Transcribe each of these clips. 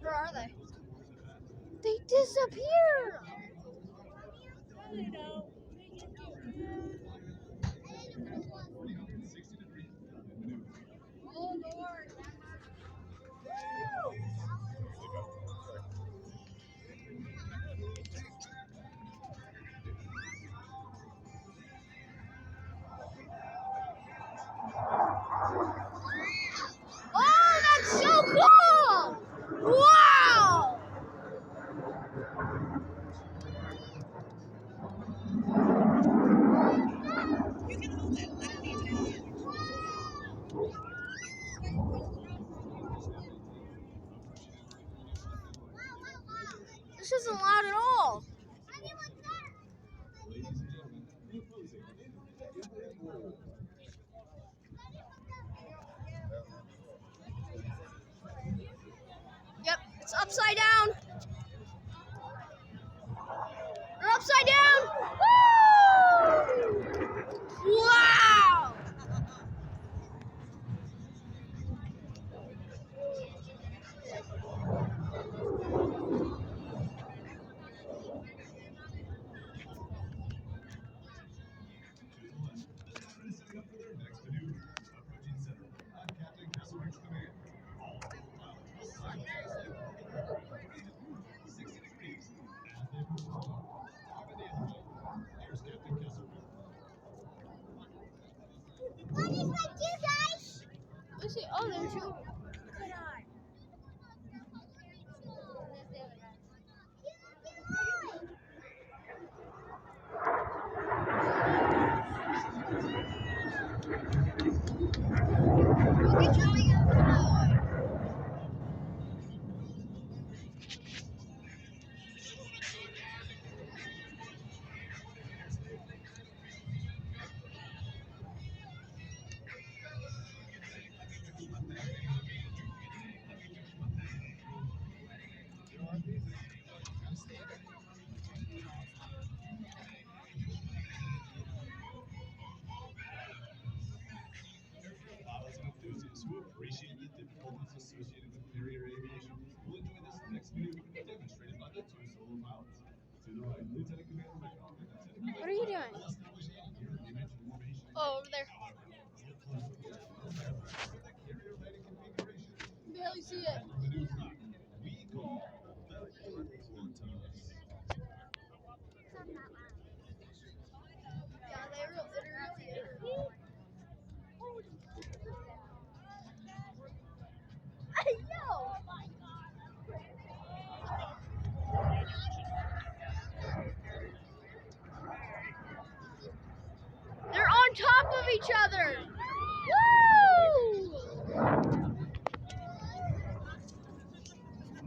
Where are they? They disappear. Oh, that's so cool! Wow! This isn't loud at all. Yep, it's upside down. They're upside down. Woo! Wow! What is my two guys? Let's see. Oh, there's two. Who appreciate the difficulties associated with carrier aviation will enjoy this next maneuver demonstrated by the two solo pilots. To the right, Lieutenant Commander McCall. What are you doing? Oh, over there. Barely see it. We call the Quantas. Yeah, it really is. Yo! They're on top of each other. Woo!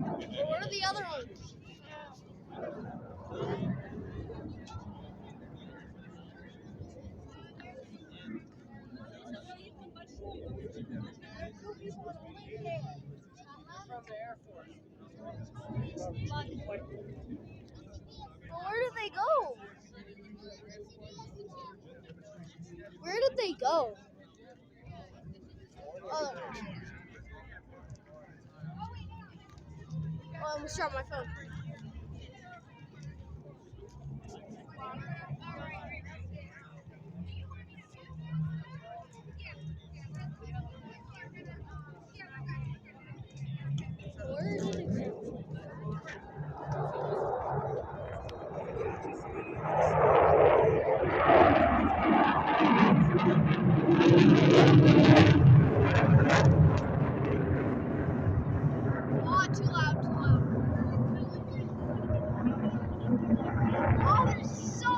Well, where are the other ones? From the Air Force. Well, where did they go? Where did they go? Oh, I almost dropped my phone. Where did it go? Oh, too loud, too loud. Oh, there's so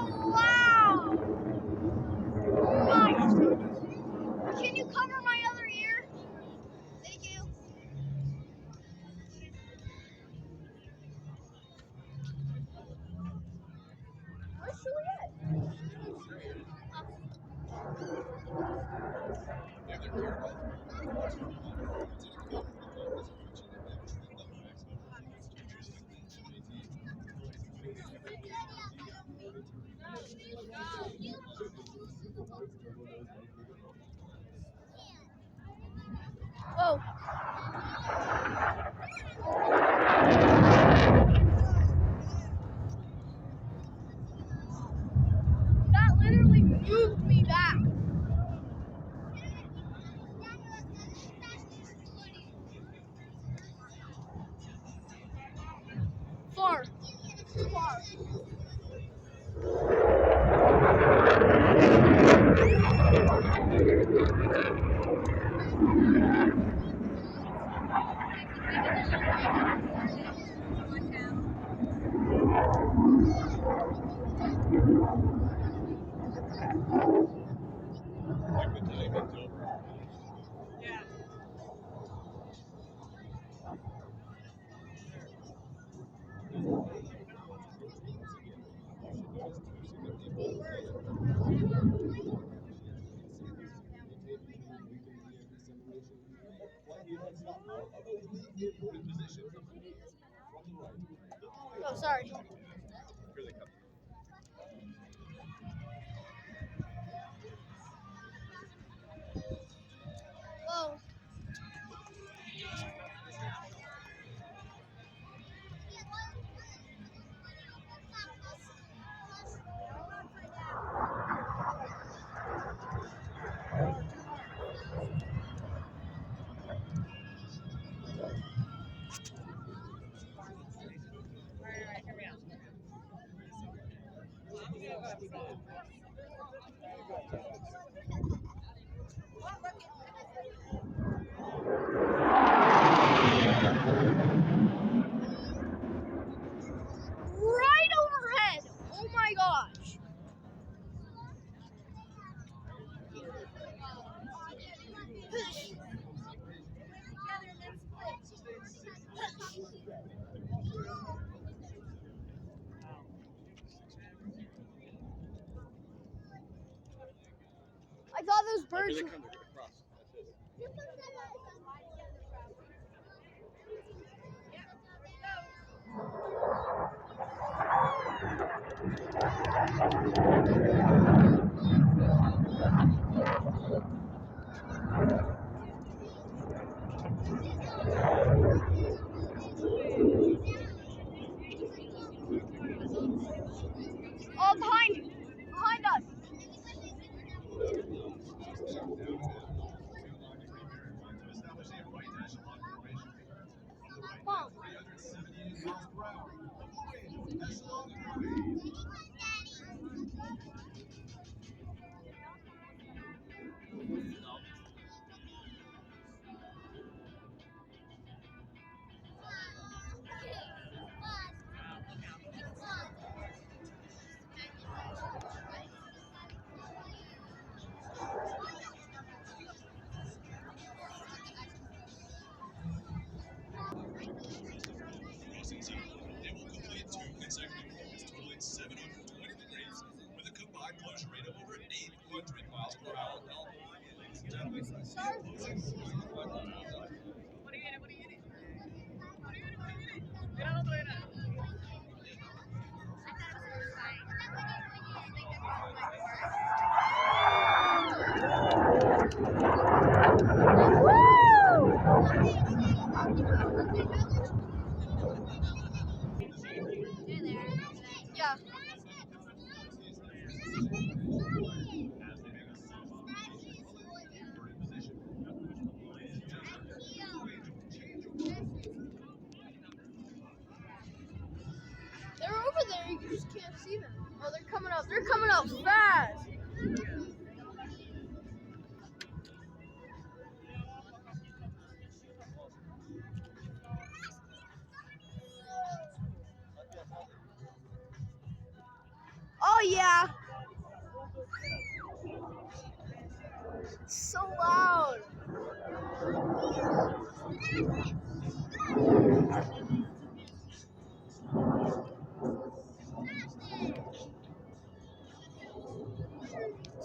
Oh. That literally moved me back. Far. Far. Oh, sorry. Oh. Right overhead. Oh my gosh. I thought those birds were... Oh, behind us. Mom. Crossing zone. They will complete 2 consecutive rolls totaling 720 degrees with a combined closure rate of over 800 miles per hour. Ladies and gentlemen, Yeah. They're over there. You just can't see them. Oh, they're coming up. They're coming up fast. Oh, yeah. It's so loud.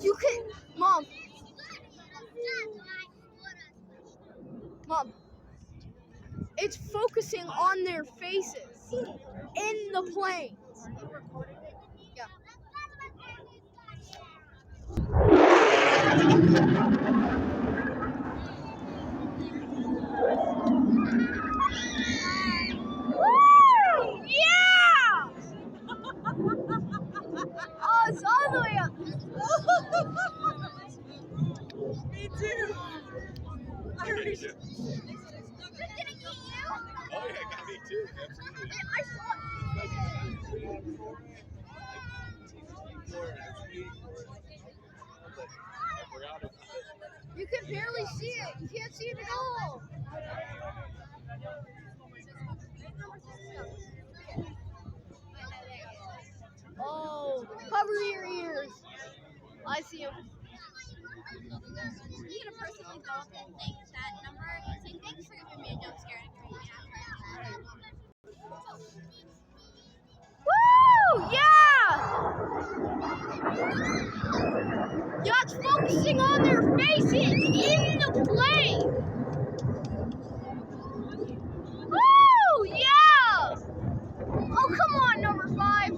You can, Mom. Mom, it's focusing on their faces in the plane. Yeah. Woo! Yeah! Oh, it's all the way up. Me too. I Did wish. you? Did it get you? Oh, yeah, got me too. Absolutely. I saw it. You can barely see it. You can't see it at all. Oh, cover your ears. I see him. You gonna personally go up and thank that number and say thanks for giving me a jump scare and creeping Woo! Yeah! Yeah, it's focusing on their faces in the plane. Woo! Yeah! Oh, come on, number 5.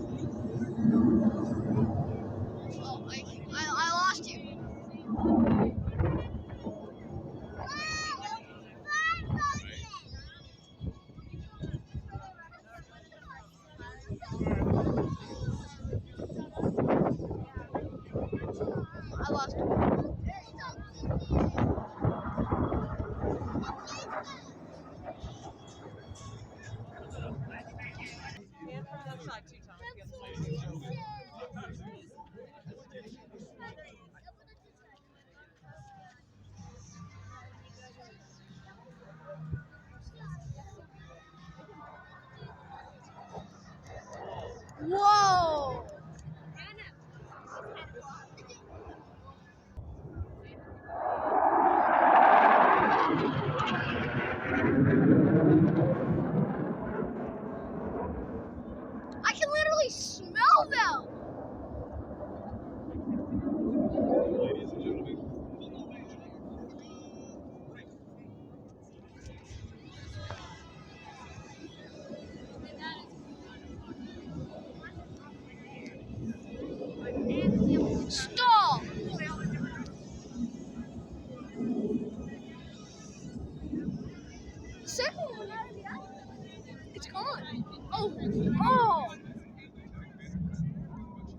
Oh, I lost you. I lost you. And from that side too, Tom. Whoa! I can literally smell them. Ladies and gentlemen, Stop! The second one, it's gone. Oh, oh,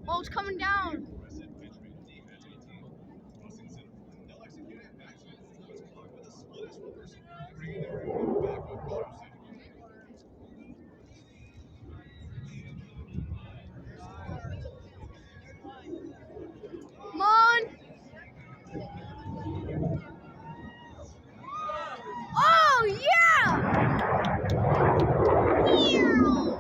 oh, it's coming down. Come on. Oh, yeah! Meow.